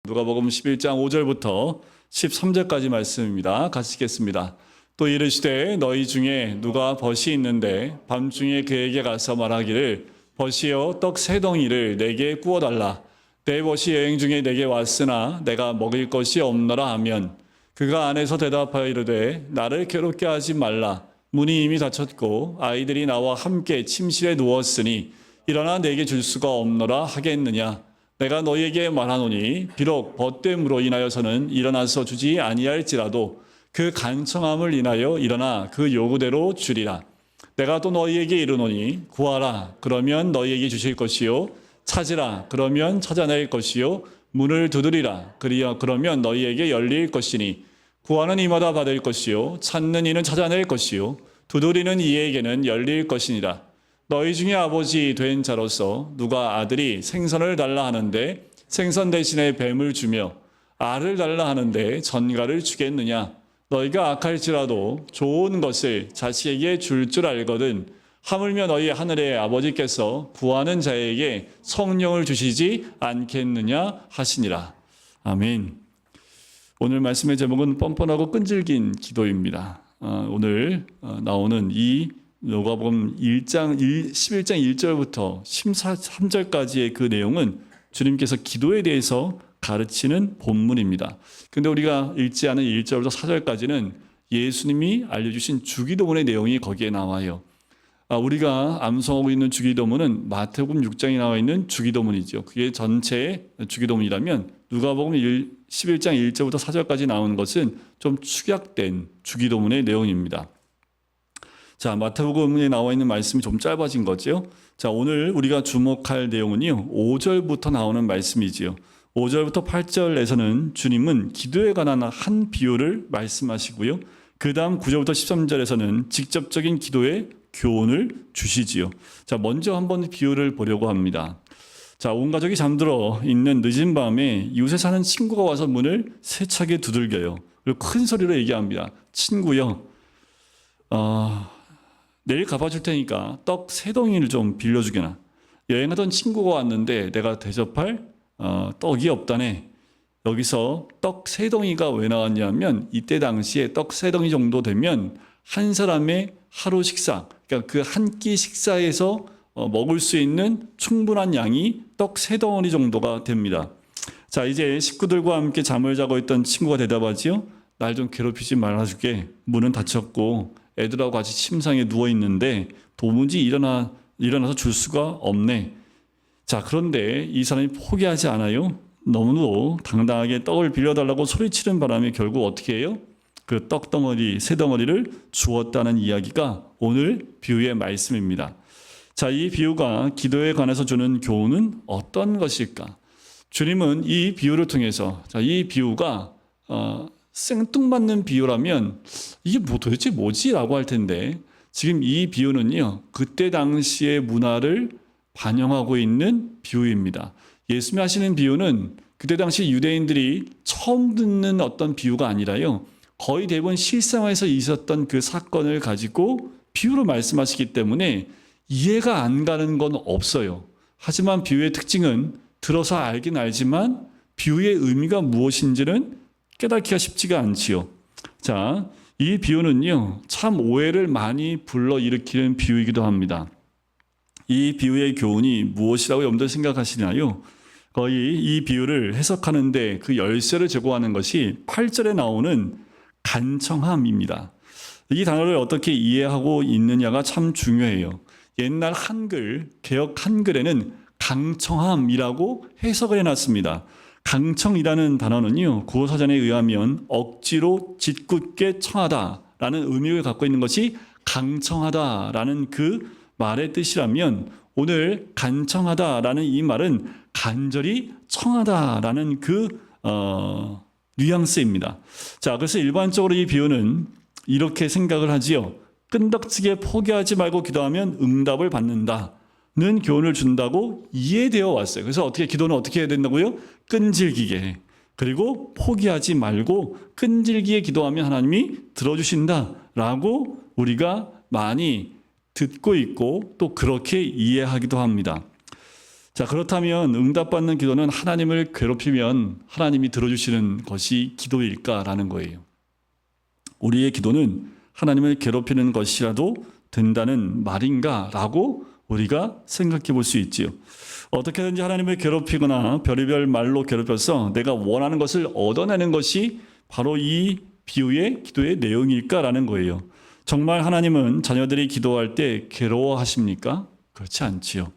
누가복음 11장 5절부터 13절까지 말씀입니다. 같이 읽겠습니다. 또 이르시되 너희 중에 누가 벗이 있는데 밤중에 그에게 가서 말하기를 벗이여 떡 세 덩이를 내게 구워달라. 내 벗이 여행 중에 내게 왔으나 내가 먹을 것이 없노라 하면 그가 안에서 대답하여 이르되 나를 괴롭게 하지 말라. 문이 이미 닫혔고 아이들이 나와 함께 침실에 누웠으니 일어나 내게 줄 수가 없노라 하겠느냐. 내가 너희에게 말하노니 비록 벗됨으로 인하여서는 일어나서 주지 아니할지라도 그 간청함을 인하여 일어나 그 요구대로 주리라. 내가 또 너희에게 이르노니 구하라 그러면 너희에게 주실 것이요 찾으라 그러면 찾아낼 것이요 문을 두드리라 그러면 너희에게 열릴 것이니 구하는 이마다 받을 것이요 찾는 이는 찾아낼 것이요 두드리는 이에게는 열릴 것이니라. 너희 중에 아버지 된 자로서 누가 아들이 생선을 달라 하는데 생선 대신에 뱀을 주며 알을 달라 하는데 전갈을 주겠느냐. 너희가 악할지라도 좋은 것을 자식에게 줄 줄 알거든 하물며 너희 하늘의 아버지께서 구하는 자에게 성령을 주시지 않겠느냐 하시니라. 아멘. 오늘 말씀의 제목은 뻔뻔하고 끈질긴 기도입니다. 오늘 나오는 이 누가복음 11장 1절부터 13절까지의 그 내용은 주님께서 기도에 대해서 가르치는 본문입니다. 그런데 우리가 읽지 않은 1절부터 4절까지는 예수님이 알려주신 주기도문의 내용이 거기에 나와요. 우리가 암송하고 있는 주기도문은 마태복음 6장에 나와 있는 주기도문이죠. 그게 전체의 주기도문이라면 누가복음 11장 1절부터 4절까지 나온 것은 좀 축약된 주기도문의 내용입니다. 자, 마태복음에 나와 있는 말씀이 좀 짧아진 거죠. 자, 오늘 우리가 주목할 내용은요, 5절부터 나오는 말씀이지요. 5절부터 8절에서는 주님은 기도에 관한 한 비유를 말씀하시고요. 그 다음 9절부터 13절에서는 직접적인 기도의 교훈을 주시지요. 자, 먼저 한번 비유를 보려고 합니다. 자, 온 가족이 잠들어 있는 늦은 밤에 이웃에 사는 친구가 와서 문을 세차게 두들겨요. 그리고 큰 소리로 얘기합니다. 친구요, 내일 갚아줄 테니까 떡 세 덩이를 좀 빌려주게나. 여행하던 친구가 왔는데 내가 대접할 떡이 없다네. 여기서 떡 세 덩이가 왜 나왔냐면 이때 당시에 떡 세 덩이 정도 되면 한 사람의 하루 식사, 그러니까 그 한 끼 식사에서 먹을 수 있는 충분한 양이 떡 세 덩어리 정도가 됩니다. 자, 이제 식구들과 함께 잠을 자고 있던 친구가 대답하지요. 날 좀 괴롭히지 말아줄게. 문은 닫혔고 애들하고 같이 침상에 누워 있는데 도무지 일어나서 줄 수가 없네. 자, 그런데 이 사람이 포기하지 않아요. 너무도 당당하게 떡을 빌려달라고 소리치는 바람에 결국 어떻게 해요? 그 떡덩어리, 세 덩어리를 주었다는 이야기가 오늘 비유의 말씀입니다. 자, 이 비유가 기도에 관해서 주는 교훈은 어떤 것일까? 주님은 이 비유를 통해서, 자, 이 비유가 생뚱맞는 비유라면 이게 도대체 뭐지? 라고 할 텐데 지금 이 비유는요, 그때 당시의 문화를 반영하고 있는 비유입니다. 예수님이 하시는 비유는 그때 당시 유대인들이 처음 듣는 어떤 비유가 아니라요, 거의 대부분 실생활에서 있었던 그 사건을 가지고 비유로 말씀하시기 때문에 이해가 안 가는 건 없어요. 하지만 비유의 특징은 들어서 알긴 알지만 비유의 의미가 무엇인지는 깨닫기가 쉽지가 않지요. 자, 이 비유는요, 참 오해를 많이 불러일으키는 비유이기도 합니다. 이 비유의 교훈이 무엇이라고 여러분들 생각하시나요? 거의 이 비유를 해석하는데 그 열쇠를 제공하는 것이 8절에 나오는 간청함입니다. 이 단어를 어떻게 이해하고 있느냐가 참 중요해요. 옛날 한글, 개역 한글에는 강청함이라고 해석을 해놨습니다. 강청이라는 단어는요, 구어사전에 의하면 억지로 짓궂게 청하다라는 의미를 갖고 있는 것이 강청하다라는 그 말의 뜻이라면 오늘 간청하다라는 이 말은 간절히 청하다라는 그 뉘앙스입니다. 자, 그래서 일반적으로 이 비유는 이렇게 생각을 하지요. 끈덕지게 포기하지 말고 기도하면 응답을 받는다는 교훈을 준다고 이해되어 왔어요. 그래서 기도는 어떻게 해야 된다고요? 끈질기게. 그리고 포기하지 말고 끈질기게 기도하면 하나님이 들어주신다라고 우리가 많이 듣고 있고 또 그렇게 이해하기도 합니다. 자, 그렇다면 응답받는 기도는 하나님을 괴롭히면 하나님이 들어주시는 것이 기도일까라는 거예요. 우리의 기도는 하나님을 괴롭히는 것이라도 된다는 말인가라고 우리가 생각해 볼 수 있지요. 어떻게든지 하나님을 괴롭히거나 별의별 말로 괴롭혀서 내가 원하는 것을 얻어내는 것이 바로 이 비유의 기도의 내용일까라는 거예요. 정말 하나님은 자녀들이 기도할 때 괴로워하십니까? 그렇지 않지요.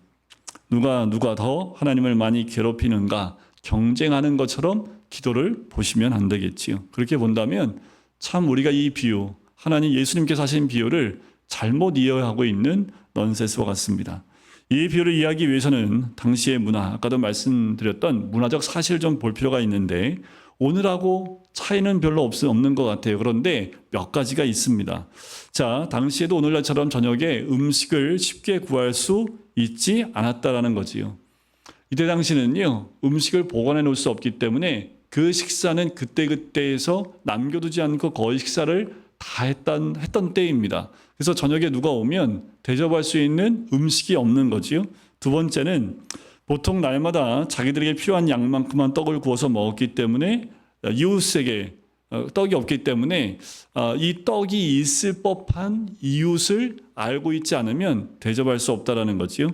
누가 더 하나님을 많이 괴롭히는가 경쟁하는 것처럼 기도를 보시면 안 되겠지요. 그렇게 본다면 참 우리가 이 비유, 하나님 예수님께서 하신 비유를 잘못 이해하고 있는 넌센스와 같습니다. 이 비유를 이해하기 위해서는 당시의 문화, 아까도 말씀드렸던 문화적 사실을 좀 볼 필요가 있는데 오늘하고 차이는 별로 없는 것 같아요. 그런데 몇 가지가 있습니다. 자, 당시에도 오늘날처럼 저녁에 음식을 쉽게 구할 수 있지 않았다라는 거지요. 이때 당시는요, 음식을 보관해 놓을 수 없기 때문에 그 식사는 그때그때에서 남겨두지 않고 거의 식사를 다 했던 때입니다. 그래서 저녁에 누가 오면 대접할 수 있는 음식이 없는 거지요. 두 번째는 보통 날마다 자기들에게 필요한 양만큼만 떡을 구워서 먹었기 때문에 이웃에게 떡이 없기 때문에 이 떡이 있을 법한 이웃을 알고 있지 않으면 대접할 수 없다라는 거지요.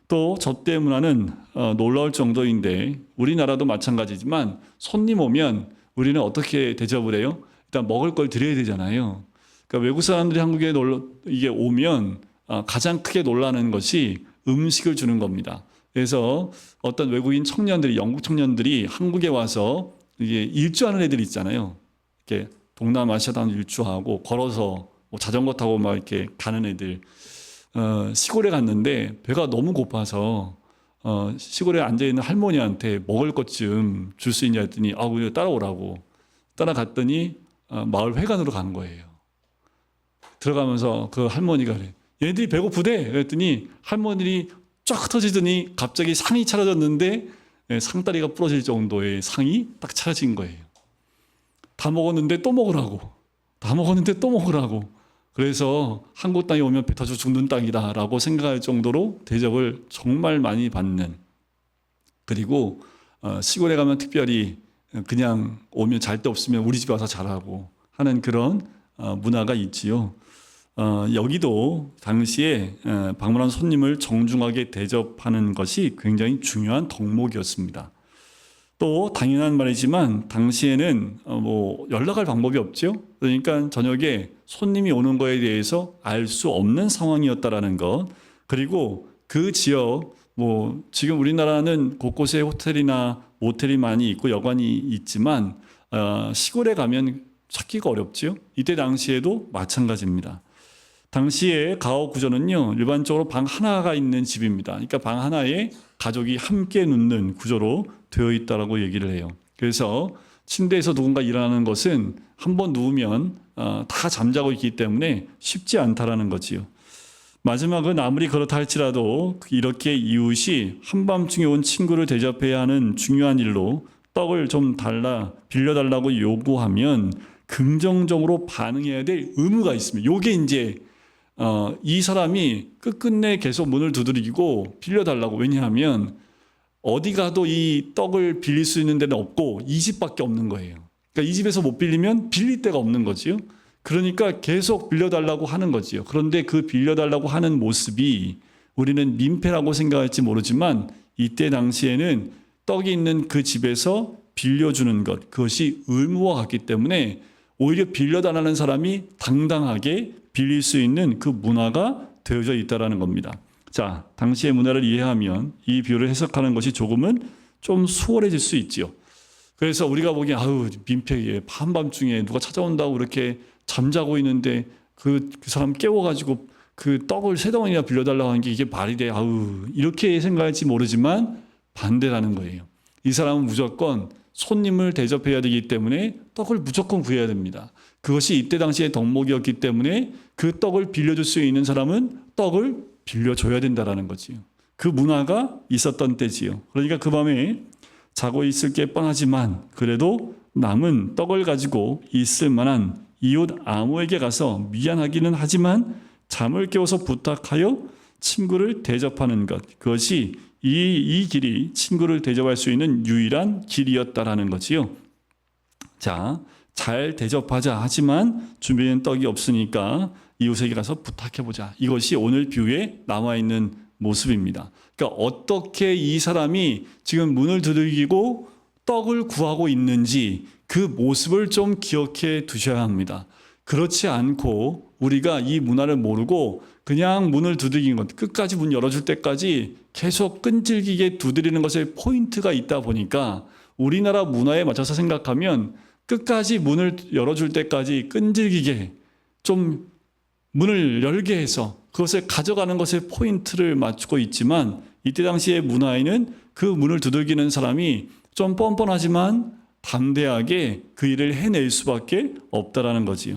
또 접대 문화는 놀라울 정도인데 우리나라도 마찬가지지만 손님 오면 우리는 어떻게 대접을 해요? 일단 먹을 걸 드려야 되잖아요. 그러니까 외국 사람들이 한국에 이게 오면 가장 크게 놀라는 것이 음식을 주는 겁니다. 그래서 어떤 외국인 청년들이, 영국 청년들이 한국에 와서 이게 일주하는 애들 있잖아요. 이렇게 동남아시아도 일주하고 걸어서 뭐 자전거 타고 막 이렇게 가는 애들. 시골에 갔는데 배가 너무 고파서 시골에 앉아 있는 할머니한테 먹을 것 좀 줄 수 있냐 했더니 그냥 따라오라고 따라갔더니 마을 회관으로 간 거예요. 들어가면서 그 할머니가 그래. 얘네들이 배고프대. 그랬더니 할머니들이 쫙 터지더니 갑자기 상이 차려졌는데 상다리가 부러질 정도의 상이 딱 차려진 거예요. 다 먹었는데 또 먹으라고. 다 먹었는데 또 먹으라고. 그래서 한국 땅에 오면 배 터져 죽는 땅이다라고 생각할 정도로 대접을 정말 많이 받는, 그리고 시골에 가면 특별히 그냥 오면 잘 데 없으면 우리 집에 와서 자라고 하는 그런 문화가 있지요. 여기도 당시에 방문한 손님을 정중하게 대접하는 것이 굉장히 중요한 덕목이었습니다. 또 당연한 말이지만 당시에는 뭐 연락할 방법이 없죠. 그러니까 저녁에 손님이 오는 거에 대해서 알 수 없는 상황이었다라는 것. 그리고 그 지역, 뭐 지금 우리나라는 곳곳에 호텔이나 모텔이 많이 있고 여관이 있지만 시골에 가면 찾기가 어렵죠. 이때 당시에도 마찬가지입니다. 당시의 가옥 구조는요, 일반적으로 방 하나가 있는 집입니다. 그러니까 방 하나에 가족이 함께 눕는 구조로 되어 있다라고 얘기를 해요. 그래서 침대에서 누군가 일어나는 것은 한번 누우면 다 잠자고 있기 때문에 쉽지 않다라는 거지요. 마지막은 아무리 그렇다 할지라도 이렇게 이웃이 한밤중에 온 친구를 대접해야 하는 중요한 일로 떡을 좀 빌려달라고 요구하면 긍정적으로 반응해야 될 의무가 있습니다. 요게 이제 이 사람이 끝끝내 계속 문을 두드리고 빌려달라고. 왜냐하면 어디 가도 이 떡을 빌릴 수 있는 데는 없고 이 집밖에 없는 거예요. 그러니까 이 집에서 못 빌리면 빌릴 데가 없는 거지요. 그러니까 계속 빌려달라고 하는 거지요. 그런데 그 빌려달라고 하는 모습이 우리는 민폐라고 생각할지 모르지만 이때 당시에는 떡이 있는 그 집에서 빌려주는 것, 그것이 의무와 같기 때문에 오히려 빌려달라는 사람이 당당하게 빌릴 수 있는 그 문화가 되어져 있다는 겁니다. 자, 당시의 문화를 이해하면 이 비유를 해석하는 것이 조금은 좀 수월해질 수 있지요. 그래서 우리가 보기엔 민폐에 한밤중에 누가 찾아온다고 그렇게 잠자고 있는데 그 사람 깨워가지고 그 떡을 3덩이나 빌려달라고 하는 게 이게 말이 돼. 이렇게 생각할지 모르지만 반대라는 거예요. 이 사람은 무조건 손님을 대접해야 되기 때문에 떡을 무조건 구해야 됩니다. 그것이 이때 당시의 덕목이었기 때문에 그 떡을 빌려줄 수 있는 사람은 떡을 빌려줘야 된다는 거지요. 그 문화가 있었던 때지요. 그러니까 그 밤에 자고 있을 게 뻔하지만 그래도 남은 떡을 가지고 있을 만한 이웃 아무에게 가서 미안하기는 하지만 잠을 깨워서 부탁하여 친구를 대접하는 것, 그것이 이 길이 친구를 대접할 수 있는 유일한 길이었다라는 거지요. 자, 잘 대접하자. 하지만 준비된 떡이 없으니까 이웃에게 가서 부탁해보자. 이것이 오늘 비유에 나와 있는 모습입니다. 그러니까 어떻게 이 사람이 지금 문을 두들기고 떡을 구하고 있는지 그 모습을 좀 기억해 두셔야 합니다. 그렇지 않고 우리가 이 문화를 모르고 그냥 문을 두들기는 것, 끝까지 문 열어줄 때까지 계속 끈질기게 두드리는 것에 포인트가 있다 보니까 우리나라 문화에 맞춰서 생각하면 끝까지 문을 열어줄 때까지 끈질기게 좀 문을 열게 해서 그것을 가져가는 것에 포인트를 맞추고 있지만 이때 당시의 문화에는 그 문을 두들기는 사람이 좀 뻔뻔하지만 담대하게 그 일을 해낼 수밖에 없다라는 거지요.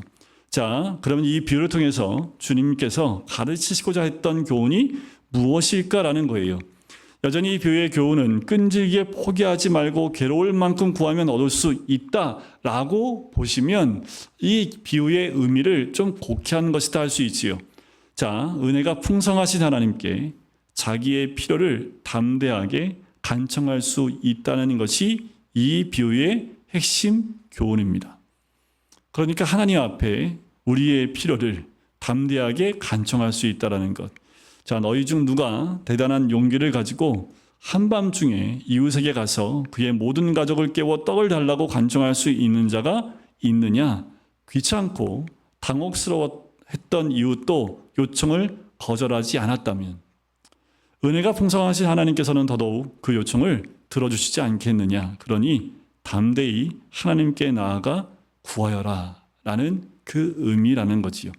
자, 그러면 이 비유를 통해서 주님께서 가르치시고자 했던 교훈이 무엇일까라는 거예요. 여전히 이 비유의 교훈은 끈질기게 포기하지 말고 괴로울 만큼 구하면 얻을 수 있다라고 보시면 이 비유의 의미를 좀 곡해한 것이다 할 수 있지요. 자, 은혜가 풍성하신 하나님께 자기의 필요를 담대하게 간청할 수 있다는 것이 이 비유의 핵심 교훈입니다. 그러니까 하나님 앞에 우리의 필요를 담대하게 간청할 수 있다는 것. 자, 너희 중 누가 대단한 용기를 가지고 한밤중에 이웃에게 가서 그의 모든 가족을 깨워 떡을 달라고 간청할 수 있는 자가 있느냐? 귀찮고 당혹스러워했던 이웃도 요청을 거절하지 않았다면 은혜가 풍성하신 하나님께서는 더더욱 그 요청을 들어주시지 않겠느냐? 그러니 담대히 하나님께 나아가 구하여라 라는 그 의미라는 거지요.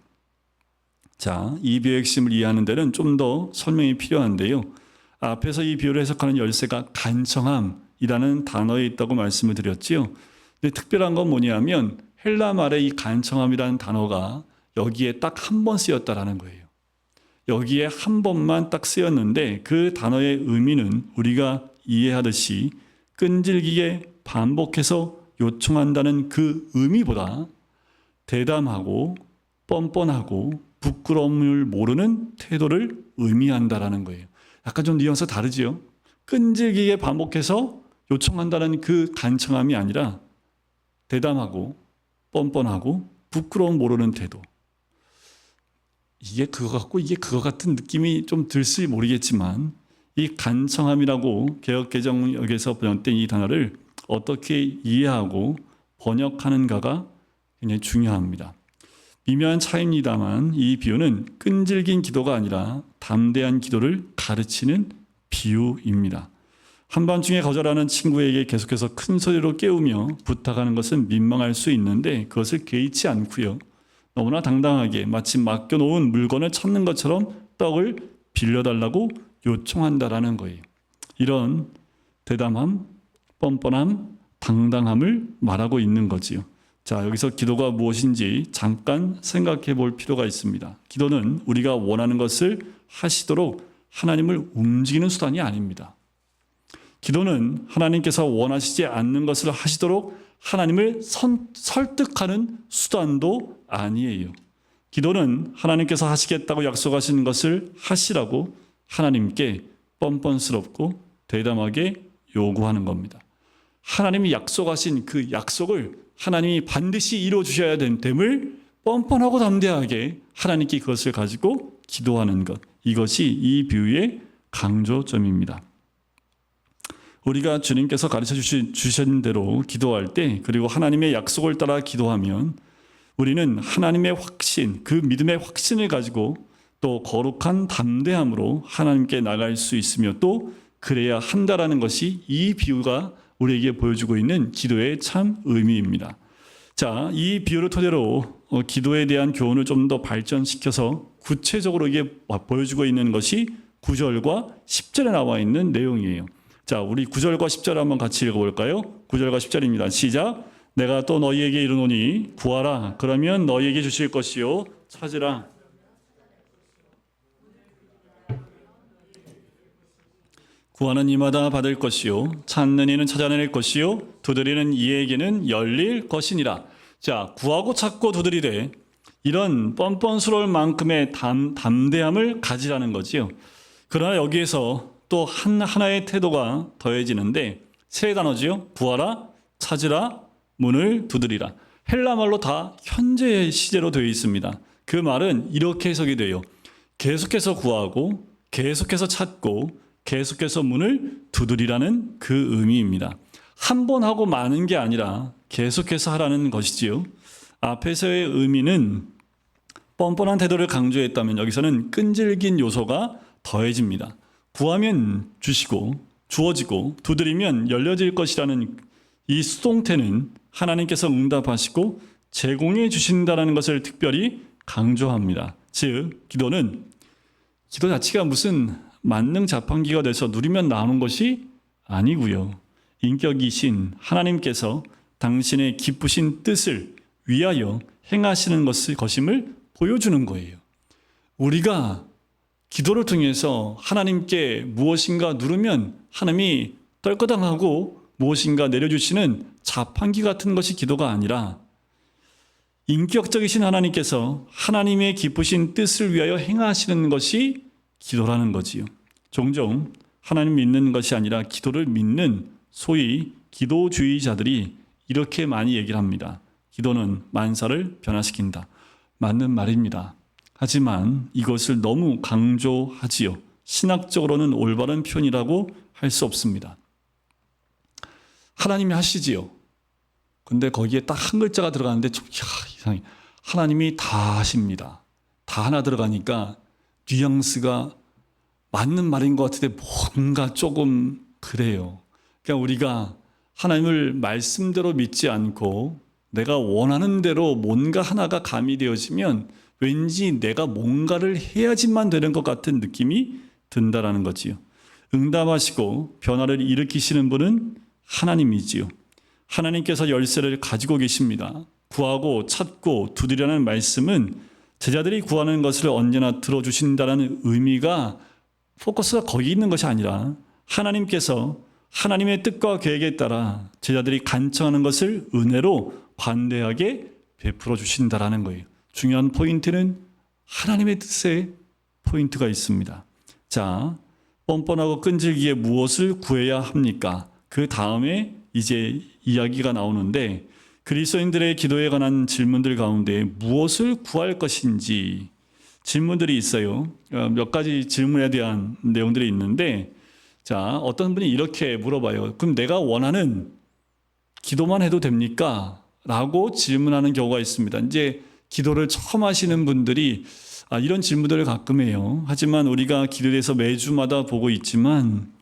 자, 이 비유의 핵심을 이해하는 데는 좀 더 설명이 필요한데요. 앞에서 이 비유를 해석하는 열쇠가 간청함이라는 단어에 있다고 말씀을 드렸지요. 근데 특별한 건 뭐냐면 헬라 말의 이 간청함이라는 단어가 여기에 딱 한 번 쓰였다라는 거예요. 여기에 한 번만 딱 쓰였는데 그 단어의 의미는 우리가 이해하듯이 끈질기게 반복해서 요청한다는 그 의미보다 대담하고 뻔뻔하고 부끄러움을 모르는 태도를 의미한다라는 거예요. 약간 좀 뉘앙스 다르지요? 끈질기게 반복해서 요청한다는 그 간청함이 아니라 대담하고 뻔뻔하고 부끄러움 모르는 태도. 이게 그거 같고 이게 그거 같은 느낌이 좀 들지 모르겠지만 이 간청함이라고 개역개정역에서 번역된 이 단어를 어떻게 이해하고 번역하는가가 굉장히 중요합니다. 미묘한 차이입니다만 이 비유는 끈질긴 기도가 아니라 담대한 기도를 가르치는 비유입니다. 한밤중에 거절하는 친구에게 계속해서 큰 소리로 깨우며 부탁하는 것은 민망할 수 있는데 그것을 개의치 않고요. 너무나 당당하게 마치 맡겨놓은 물건을 찾는 것처럼 떡을 빌려달라고 요청한다라는 거예요. 이런 대담함, 뻔뻔함, 당당함을 말하고 있는 거지요. 자, 여기서 기도가 무엇인지 잠깐 생각해 볼 필요가 있습니다. 기도는 우리가 원하는 것을 하시도록 하나님을 움직이는 수단이 아닙니다. 기도는 하나님께서 원하시지 않는 것을 하시도록 하나님을 설득하는 수단도 아니에요. 기도는 하나님께서 하시겠다고 약속하시는 것을 하시라고 하나님께 뻔뻔스럽고 대담하게 요구하는 겁니다. 하나님이 약속하신 그 약속을 하나님이 반드시 이루어주셔야 됨을 뻔뻔하고 담대하게 하나님께 그것을 가지고 기도하는 것. 이것이 이 비유의 강조점입니다. 우리가 주님께서 가르쳐 주신 대로 기도할 때 그리고 하나님의 약속을 따라 기도하면 우리는 하나님의 확신, 그 믿음의 확신을 가지고 또 거룩한 담대함으로 하나님께 나갈 수 있으며 또 그래야 한다라는 것이 이 비유가 우리에게 보여주고 있는 기도의 참 의미입니다. 자, 이 비유를 토대로 기도에 대한 교훈을 좀 더 발전시켜서 구체적으로 이게 보여주고 있는 것이 9절과 10절에 나와 있는 내용이에요. 자, 우리 9절과 10절 한번 같이 읽어볼까요? 9절과 10절입니다. 시작. 내가 또 너희에게 이르노니 구하라. 그러면 너희에게 주실 것이요. 찾으라. 구하는 이마다 받을 것이요 찾는 이는 찾아낼 것이요 두드리는 이에게는 열릴 것이니라. 자, 구하고 찾고 두드리되 이런 뻔뻔스러울 만큼의 담대함을 가지라는 거지요. 그러나 여기에서 또 하나의 태도가 더해지는데 세 단어지요. 구하라, 찾으라, 문을 두드리라. 헬라말로 다 현재 시제로 되어 있습니다. 그 말은 이렇게 해석이 돼요. 계속해서 구하고 계속해서 찾고 계속해서 문을 두드리라는 그 의미입니다. 한 번 하고 마는 게 아니라 계속해서 하라는 것이지요. 앞에서의 의미는 뻔뻔한 태도를 강조했다면 여기서는 끈질긴 요소가 더해집니다. 구하면 주시고 주어지고 두드리면 열려질 것이라는 이 수동태는 하나님께서 응답하시고 제공해 주신다는 것을 특별히 강조합니다. 즉 기도 자체가 무슨 만능 자판기가 돼서 누리면 나오는 것이 아니고요. 인격이신 하나님께서 당신의 기쁘신 뜻을 위하여 행하시는 것임을 보여주는 거예요. 우리가 기도를 통해서 하나님께 무엇인가 누르면 하나님이 떨거당하고 무엇인가 내려주시는 자판기 같은 것이 기도가 아니라 인격적이신 하나님께서 하나님의 기쁘신 뜻을 위하여 행하시는 것이 기도라는 거지요. 종종 하나님 믿는 것이 아니라 기도를 믿는 소위 기도주의자들이 이렇게 많이 얘기를 합니다. 기도는 만사를 변화시킨다. 맞는 말입니다. 하지만 이것을 너무 강조하지요. 신학적으로는 올바른 표현이라고 할 수 없습니다. 하나님이 하시지요. 근데 거기에 딱 한 글자가 들어가는데 좀 이상해. 하나님이 다 하십니다. 다 하나 들어가니까 뉘앙스가 맞는 말인 것 같은데 뭔가 조금 그래요. 그러니까 우리가 하나님을 말씀대로 믿지 않고 내가 원하는 대로 뭔가 하나가 가미되어지면 왠지 내가 뭔가를 해야지만 되는 것 같은 느낌이 든다라는 거지요. 응답하시고 변화를 일으키시는 분은 하나님이지요. 하나님께서 열쇠를 가지고 계십니다. 구하고 찾고 두드리라는 말씀은 제자들이 구하는 것을 언제나 들어주신다는 의미가 포커스가 거기 있는 것이 아니라 하나님께서 하나님의 뜻과 계획에 따라 제자들이 간청하는 것을 은혜로 관대하게 베풀어 주신다라는 거예요. 중요한 포인트는 하나님의 뜻에 포인트가 있습니다. 자, 뻔뻔하고 끈질기게 무엇을 구해야 합니까? 그 다음에 이제 이야기가 나오는데 그리스도인들의 기도에 관한 질문들 가운데 무엇을 구할 것인지 질문들이 있어요. 몇 가지 질문에 대한 내용들이 있는데 자, 어떤 분이 이렇게 물어봐요. 그럼 내가 원하는 기도만 해도 됩니까? 라고 질문하는 경우가 있습니다. 이제 기도를 처음 하시는 분들이 이런 질문들을 가끔 해요. 하지만 우리가 기도에 대해서 매주마다 보고 있지만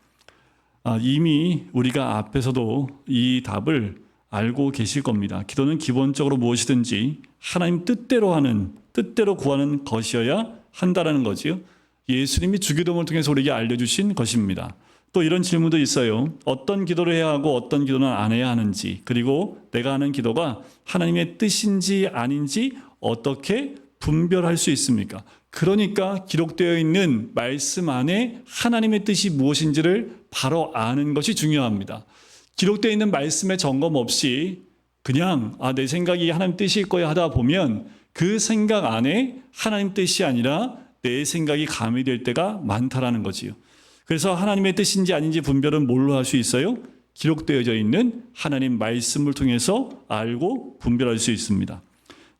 이미 우리가 앞에서도 이 답을 알고 계실 겁니다. 기도는 기본적으로 무엇이든지 하나님 뜻대로 구하는 것이어야 한다는 거지요. 예수님이 주기도문을 통해서 우리에게 알려주신 것입니다. 또 이런 질문도 있어요. 어떤 기도를 해야 하고 어떤 기도는 안 해야 하는지, 그리고 내가 하는 기도가 하나님의 뜻인지 아닌지 어떻게 분별할 수 있습니까? 그러니까 기록되어 있는 말씀 안에 하나님의 뜻이 무엇인지를 바로 아는 것이 중요합니다. 기록되어 있는 말씀에 점검 없이 그냥 내 생각이 하나님 뜻일 거야 하다 보면 그 생각 안에 하나님 뜻이 아니라 내 생각이 가미될 때가 많다라는 거지요. 그래서 하나님의 뜻인지 아닌지 분별은 뭘로 할 수 있어요? 기록되어져 있는 하나님 말씀을 통해서 알고 분별할 수 있습니다.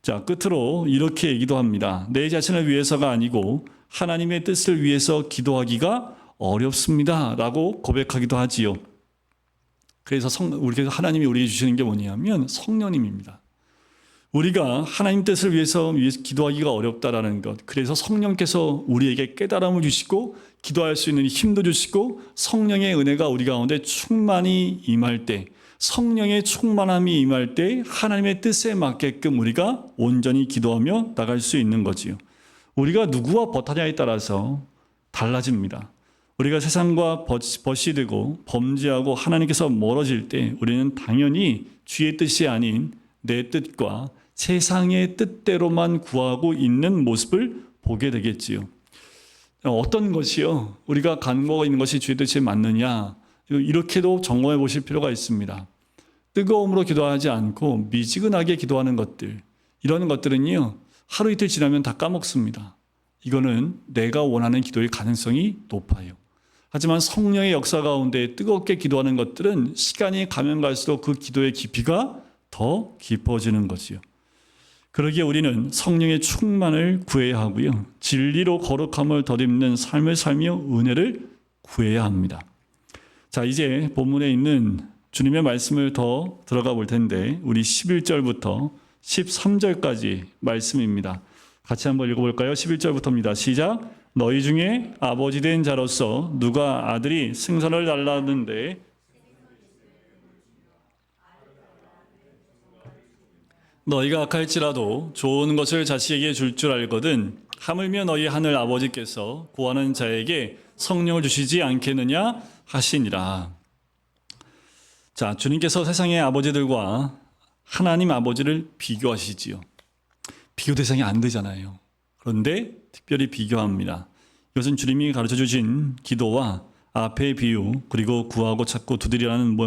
자, 끝으로 이렇게 얘기도 합니다. 내 자신을 위해서가 아니고 하나님의 뜻을 위해서 기도하기가 어렵습니다. 라고 고백하기도 하지요. 그래서 하나님이 우리에게 주시는 게 뭐냐면 성령님입니다. 우리가 하나님 뜻을 위해서 기도하기가 어렵다라는 것. 그래서 성령께서 우리에게 깨달음을 주시고 기도할 수 있는 힘도 주시고 성령의 은혜가 우리 가운데 충만히 임할 때, 성령의 충만함이 임할 때 하나님의 뜻에 맞게끔 우리가 온전히 기도하며 나갈 수 있는 거지요. 우리가 누구와 버타냐에 따라서 달라집니다. 우리가 세상과 벗이되고 범죄하고 하나님께서 멀어질 때 우리는 당연히 주의 뜻이 아닌 내 뜻과 세상의 뜻대로만 구하고 있는 모습을 보게 되겠지요. 어떤 것이요? 우리가 간구하고 있는 것이 주의 뜻이 맞느냐? 이렇게도 점검해 보실 필요가 있습니다. 뜨거움으로 기도하지 않고 미지근하게 기도하는 것들, 이런 것들은요, 하루 이틀 지나면 다 까먹습니다. 이거는 내가 원하는 기도의 가능성이 높아요. 하지만 성령의 역사 가운데 뜨겁게 기도하는 것들은 시간이 가면 갈수록 그 기도의 깊이가 더 깊어지는 거지요. 그러기에 우리는 성령의 충만을 구해야 하고요. 진리로 거룩함을 덧입는 삶을 살며 은혜를 구해야 합니다. 자, 이제 본문에 있는 주님의 말씀을 더 들어가 볼 텐데 우리 11절부터 13절까지 말씀입니다. 같이 한번 읽어볼까요? 11절부터입니다. 시작. 너희 중에 아버지 된 자로서 누가 아들이 승선을 달라는데 너희가 악할지라도 좋은 것을 자식에게 줄 줄 알거든 하물며 너희 하늘 아버지께서 구하는 자에게 성령을 주시지 않겠느냐 하시니라. 자, 주님께서 세상의 아버지들과 하나님 아버지를 비교하시지요. 비교 대상이 안 되잖아요. 그런데 특별히 비교합니다. 이것은 주님이 가르쳐 주신 기도와 앞의 비유 그리고 구하고 찾고 두드리라는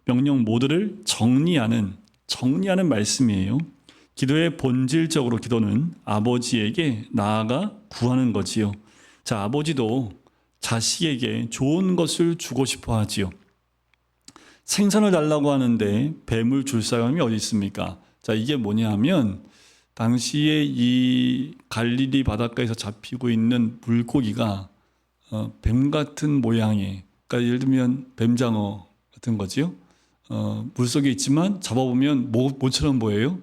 명령 모두를 정리하는 말씀이에요. 기도의 본질적으로 기도는 아버지에게 나아가 구하는 거지요. 자, 아버지도 자식에게 좋은 것을 주고 싶어 하지요. 생선을 달라고 하는데 뱀을 줄 사람이 어디 있습니까? 자, 이게 뭐냐 하면 당시에 이 갈릴리 바닷가에서 잡히고 있는 물고기가 뱀 같은 모양의, 그러니까 예를 들면 뱀장어 같은 거지요. 물속에 있지만 잡아보면 뭐처럼 보여요?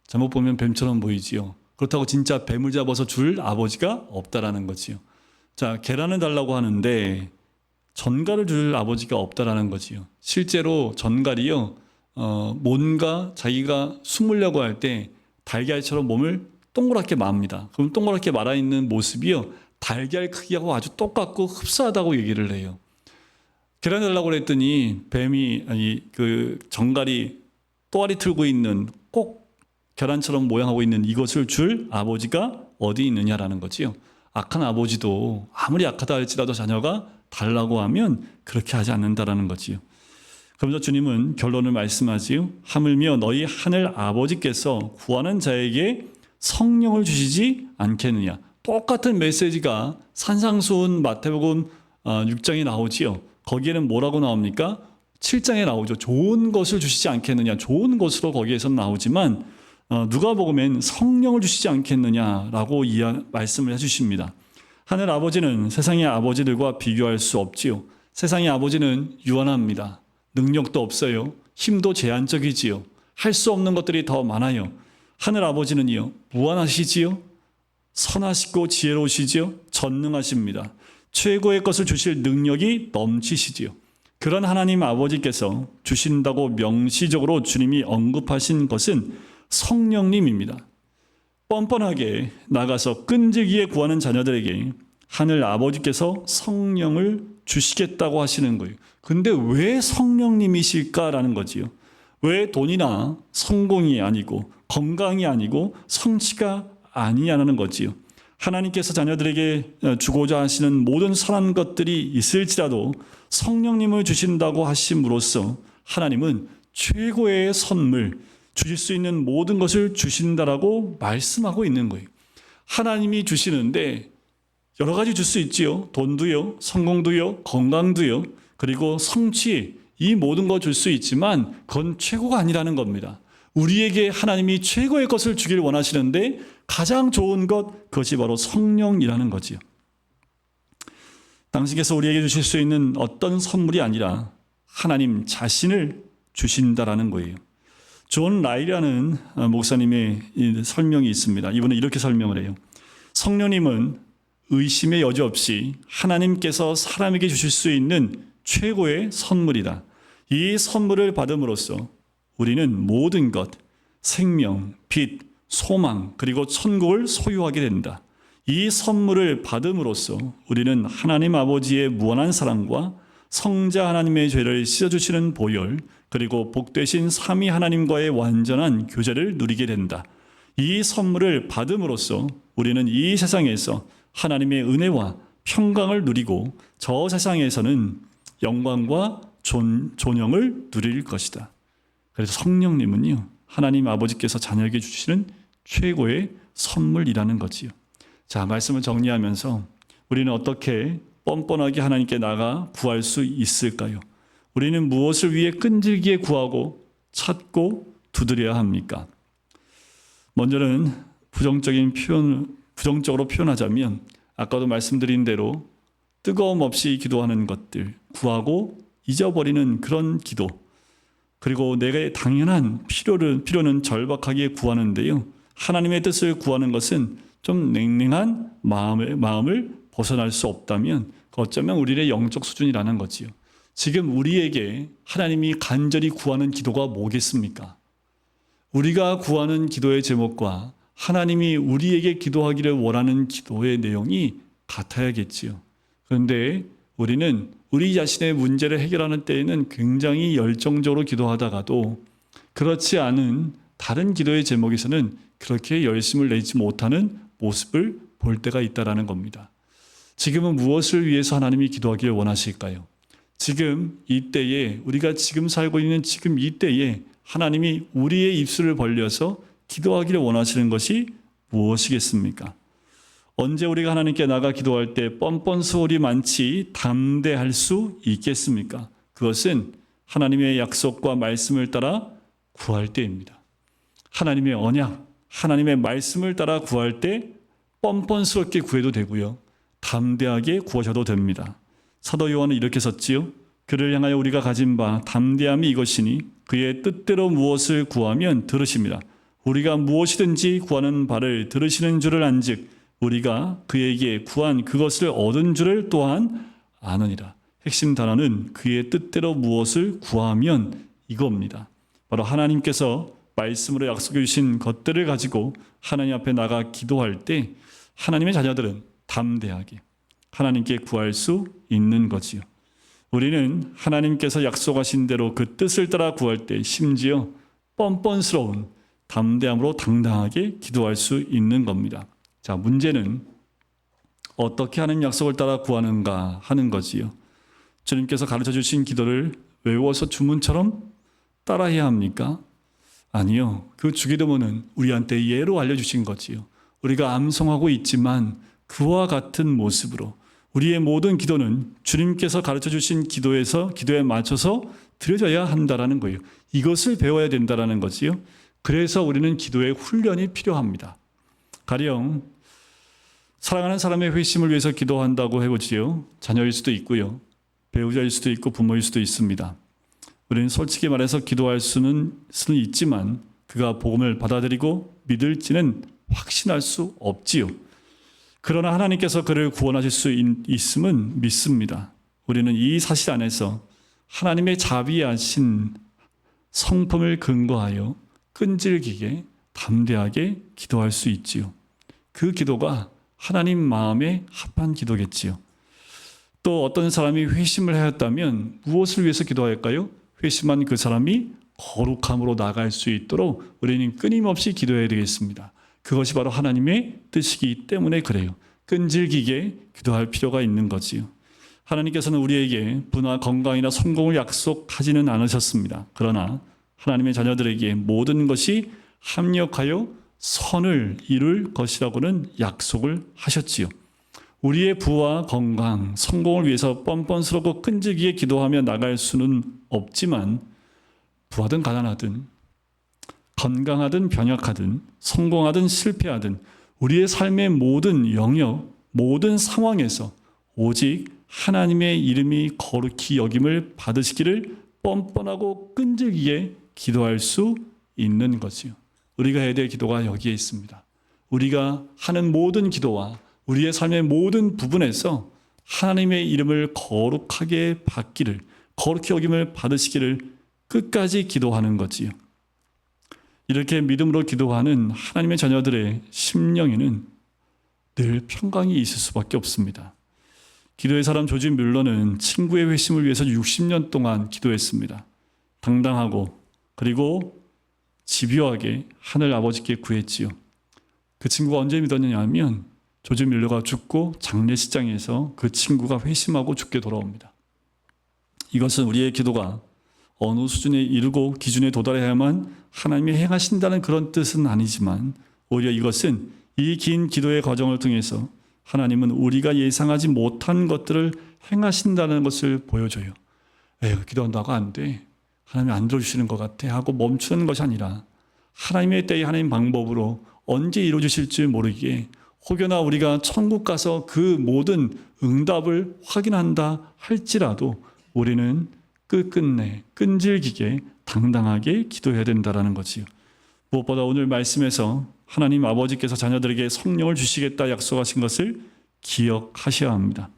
잘못 보면 뱀처럼 보이지요. 그렇다고 진짜 뱀을 잡아서 줄 아버지가 없다라는 거지요. 자, 계란을 달라고 하는데 전갈을 줄 아버지가 없다라는 거지요. 실제로 전갈이요, 뭔가 자기가 숨으려고 할 때 달걀처럼 몸을 동그랗게 맙니다. 그럼 동그랗게 말아 있는 모습이요, 달걀 크기하고 아주 똑같고 흡사하다고 얘기를 해요. 계란 달라고 그랬더니 그 전갈이 또아리 틀고 있는 꼭 계란처럼 모양하고 있는 이것을 줄 아버지가 어디 있느냐라는 거지요. 악한 아버지도 아무리 악하다 할지라도 자녀가 달라고 하면 그렇게 하지 않는다라는 거지요. 그러면서 주님은 결론을 말씀하지요. 하물며 너희 하늘 아버지께서 구하는 자에게 성령을 주시지 않겠느냐. 똑같은 메시지가 산상수훈 마태복음 6장에 나오지요. 거기에는 뭐라고 나옵니까? 7장에 나오죠. 좋은 것을 주시지 않겠느냐. 좋은 것으로 거기에서 나오지만 누가복음엔 성령을 주시지 않겠느냐라고 말씀을 해주십니다. 하늘 아버지는 세상의 아버지들과 비교할 수 없지요. 세상의 아버지는 유한합니다. 능력도 없어요. 힘도 제한적이지요. 할 수 없는 것들이 더 많아요. 하늘 아버지는요, 무한하시지요. 선하시고 지혜로우시지요. 전능하십니다. 최고의 것을 주실 능력이 넘치시지요. 그런 하나님 아버지께서 주신다고 명시적으로 주님이 언급하신 것은 성령님입니다. 뻔뻔하게 나가서 끈질기게 구하는 자녀들에게 하늘 아버지께서 성령을 주시겠다고 하시는 거예요. 근데 왜 성령님이실까라는 거지요. 왜 돈이나 성공이 아니고 건강이 아니고 성취가 아니냐는 거지요. 하나님께서 자녀들에게 주고자 하시는 모든 선한 것들이 있을지라도 성령님을 주신다고 하심으로써 하나님은 최고의 선물, 주실 수 있는 모든 것을 주신다라고 말씀하고 있는 거예요. 하나님이 주시는데 여러 가지 줄 수 있지요. 돈도요, 성공도요, 건강도요, 그리고 성취, 이 모든 거 줄 수 있지만 그건 최고가 아니라는 겁니다. 우리에게 하나님이 최고의 것을 주길 원하시는데 가장 좋은 것, 그것이 바로 성령이라는 거지요. 당신께서 우리에게 주실 수 있는 어떤 선물이 아니라 하나님 자신을 주신다라는 거예요. 존 라이라는 목사님의 설명이 있습니다. 이분은 이렇게 설명을 해요. 성령님은 의심의 여지 없이 하나님께서 사람에게 주실 수 있는 최고의 선물이다. 이 선물을 받음으로써 우리는 모든 것, 생명, 빛, 소망, 그리고 천국을 소유하게 된다. 이 선물을 받음으로써 우리는 하나님 아버지의 무한한 사랑과 성자 하나님의 죄를 씻어주시는 보혈, 그리고 복되신 삼위 하나님과의 완전한 교제를 누리게 된다. 이 선물을 받음으로써 우리는 이 세상에서 하나님의 은혜와 평강을 누리고 저 세상에서는 영광과 존영을 누릴 것이다. 그래서 성령님은요, 하나님 아버지께서 자녀에게 주시는 최고의 선물이라는 거지요. 자, 말씀을 정리하면서 우리는 어떻게 뻔뻔하게 하나님께 나가 구할 수 있을까요? 우리는 무엇을 위해 끈질기게 구하고 찾고 두드려야 합니까? 먼저는 부정적으로 표현하자면 아까도 말씀드린 대로 뜨거움 없이 기도하는 것들, 구하고 잊어버리는 그런 기도, 그리고 내가 당연한 필요는 절박하게 구하는데요. 하나님의 뜻을 구하는 것은 좀 냉랭한 마음을 벗어날 수 없다면 어쩌면 우리의 영적 수준이라는 거지요. 지금 우리에게 하나님이 간절히 구하는 기도가 뭐겠습니까? 우리가 구하는 기도의 제목과 하나님이 우리에게 기도하기를 원하는 기도의 내용이 같아야겠지요. 그런데 우리는 우리 자신의 문제를 해결하는 때에는 굉장히 열정적으로 기도하다가도 그렇지 않은 다른 기도의 제목에서는 그렇게 열심을 내지 못하는 모습을 볼 때가 있다라는 겁니다. 지금은 무엇을 위해서 하나님이 기도하기를 원하실까요? 지금 이때에 우리가 지금 살고 있는 지금 이때에 하나님이 우리의 입술을 벌려서 기도하기를 원하시는 것이 무엇이겠습니까? 언제 우리가 하나님께 나가 기도할 때 뻔뻔스러울이 많지 담대할 수 있겠습니까? 그것은 하나님의 약속과 말씀을 따라 구할 때입니다. 하나님의 언약, 하나님의 말씀을 따라 구할 때 뻔뻔스럽게 구해도 되고요. 담대하게 구하셔도 됩니다. 사도 요한은 이렇게 썼지요. 그를 향하여 우리가 가진 바 담대함이 이것이니 그의 뜻대로 무엇을 구하면 들으십니다. 우리가 무엇이든지 구하는 바를 들으시는 줄을 안즉 우리가 그에게 구한 그것을 얻은 줄을 또한 아느니라. 핵심 단어는 그의 뜻대로 무엇을 구하면 이겁니다. 바로 하나님께서 말씀으로 약속해 주신 것들을 가지고 하나님 앞에 나가 기도할 때 하나님의 자녀들은 담대하게 하나님께 구할 수 있는 거지요. 우리는 하나님께서 약속하신 대로 그 뜻을 따라 구할 때 심지어 뻔뻔스러운 담대함으로 당당하게 기도할 수 있는 겁니다. 자, 문제는 어떻게 하나님 약속을 따라 구하는가 하는 거지요. 주님께서 가르쳐 주신 기도를 외워서 주문처럼 따라해야 합니까? 아니요. 그 주기도문은 우리한테 예로 알려주신 거지요. 우리가 암송하고 있지만 그와 같은 모습으로 우리의 모든 기도는 주님께서 가르쳐 주신 기도에 맞춰서 드려져야 한다라는 거예요. 이것을 배워야 된다라는 거지요. 그래서 우리는 기도의 훈련이 필요합니다. 가령 사랑하는 사람의 회심을 위해서 기도한다고 해보지요. 자녀일 수도 있고요. 배우자일 수도 있고 부모일 수도 있습니다. 우리는 솔직히 말해서 기도할 수는 있지만 그가 복음을 받아들이고 믿을지는 확신할 수 없지요. 그러나 하나님께서 그를 구원하실 수 있음은 믿습니다. 우리는 이 사실 안에서 하나님의 자비하신 성품을 근거하여 끈질기게 담대하게 기도할 수 있지요. 그 기도가 하나님 마음에 합한 기도겠지요. 또 어떤 사람이 회심을 하였다면 무엇을 위해서 기도할까요? 회심한 그 사람이 거룩함으로 나갈 수 있도록 우리는 끊임없이 기도해야 되겠습니다. 그것이 바로 하나님의 뜻이기 때문에 그래요. 끈질기게 기도할 필요가 있는 거지요. 하나님께서는 우리에게 부나 건강이나 성공을 약속하지는 않으셨습니다. 그러나 하나님의 자녀들에게 모든 것이 합력하여 선을 이룰 것이라고는 약속을 하셨지요. 우리의 부와 건강, 성공을 위해서 뻔뻔스럽고 끈질기게 기도하며 나갈 수는 없지만 부하든 가난하든 건강하든 병약하든 성공하든 실패하든 우리의 삶의 모든 영역, 모든 상황에서 오직 하나님의 이름이 거룩히 여김을 받으시기를 뻔뻔하고 끈질기게 기도할 수 있는 거지요. 우리가 해야 될 기도가 여기에 있습니다. 우리가 하는 모든 기도와 우리의 삶의 모든 부분에서 하나님의 이름을 거룩하게 받기를, 거룩히 여김을 받으시기를 끝까지 기도하는 거지요. 이렇게 믿음으로 기도하는 하나님의 자녀들의 심령에는 늘 평강이 있을 수밖에 없습니다. 기도의 사람 조지 뮬러는 친구의 회심을 위해서 60년 동안 기도했습니다. 당당하고 그리고 집요하게 하늘 아버지께 구했지요. 그 친구가 언제 믿었느냐 하면 조지 뮬러가 죽고 장례식장에서 그 친구가 회심하고 죽게 돌아옵니다. 이것은 우리의 기도가 어느 수준에 이르고 기준에 도달해야만 하나님이 행하신다는 그런 뜻은 아니지만 오히려 이것은 이 긴 기도의 과정을 통해서 하나님은 우리가 예상하지 못한 것들을 행하신다는 것을 보여줘요. 에휴, 기도한다고 안 돼. 하나님이 안 들어주시는 것 같아 하고 멈추는 것이 아니라 하나님의 때에 하나님 방법으로 언제 이루어주실지 모르기에 혹여나 우리가 천국 가서 그 모든 응답을 확인한다 할지라도 우리는 끝끝내 끈질기게 당당하게 기도해야 된다는 거지요. 무엇보다 오늘 말씀에서 하나님 아버지께서 자녀들에게 성령을 주시겠다 약속하신 것을 기억하셔야 합니다.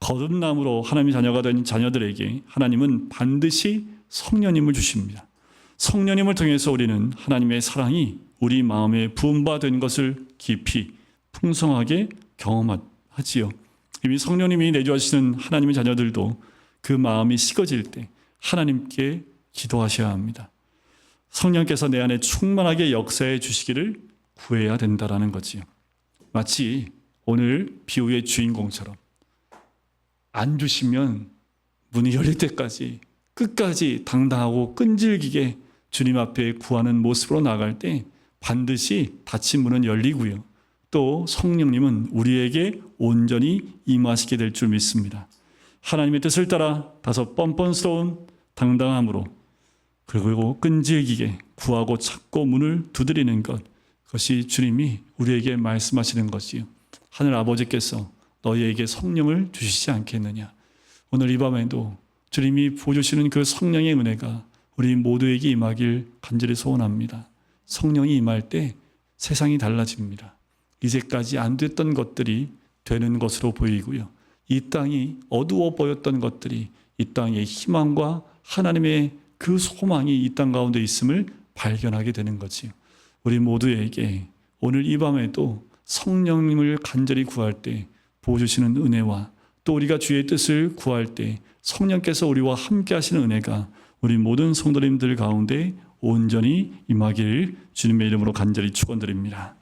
거듭남으로 하나님의 자녀가 된 자녀들에게 하나님은 반드시 성령님을 주십니다. 성령님을 통해서 우리는 하나님의 사랑이 우리 마음에 부음받은 것을 깊이 풍성하게 경험하지요. 이미 성령님이 내주하시는 하나님의 자녀들도 그 마음이 식어질 때 하나님께 기도하셔야 합니다. 성령께서 내 안에 충만하게 역사해 주시기를 구해야 된다는 거지요. 마치 오늘 비유의 주인공처럼 안 주시면 문이 열릴 때까지 끝까지 당당하고 끈질기게 주님 앞에 구하는 모습으로 나갈 때 반드시 닫힌 문은 열리고요. 또 성령님은 우리에게 온전히 임하시게 될 줄 믿습니다. 하나님의 뜻을 따라 다소 뻔뻔스러운 당당함으로 그리고 끈질기게 구하고 찾고 문을 두드리는 것, 그것이 주님이 우리에게 말씀하시는 것이요. 하늘 아버지께서 너희에게 성령을 주시지 않겠느냐. 오늘 이 밤에도 주님이 부어주시는 그 성령의 은혜가 우리 모두에게 임하길 간절히 소원합니다. 성령이 임할 때 세상이 달라집니다. 이제까지 안 됐던 것들이 되는 것으로 보이고요. 이 땅이 어두워 보였던 것들이 이 땅의 희망과 하나님의 그 소망이 이 땅 가운데 있음을 발견하게 되는 거지요. 우리 모두에게 오늘 이 밤에도 성령님을 간절히 구할 때 부어주시는 은혜와 또 우리가 주의 뜻을 구할 때 성령께서 우리와 함께 하시는 은혜가 우리 모든 성도님들 가운데 온전히 임하기를 주님의 이름으로 간절히 축원드립니다.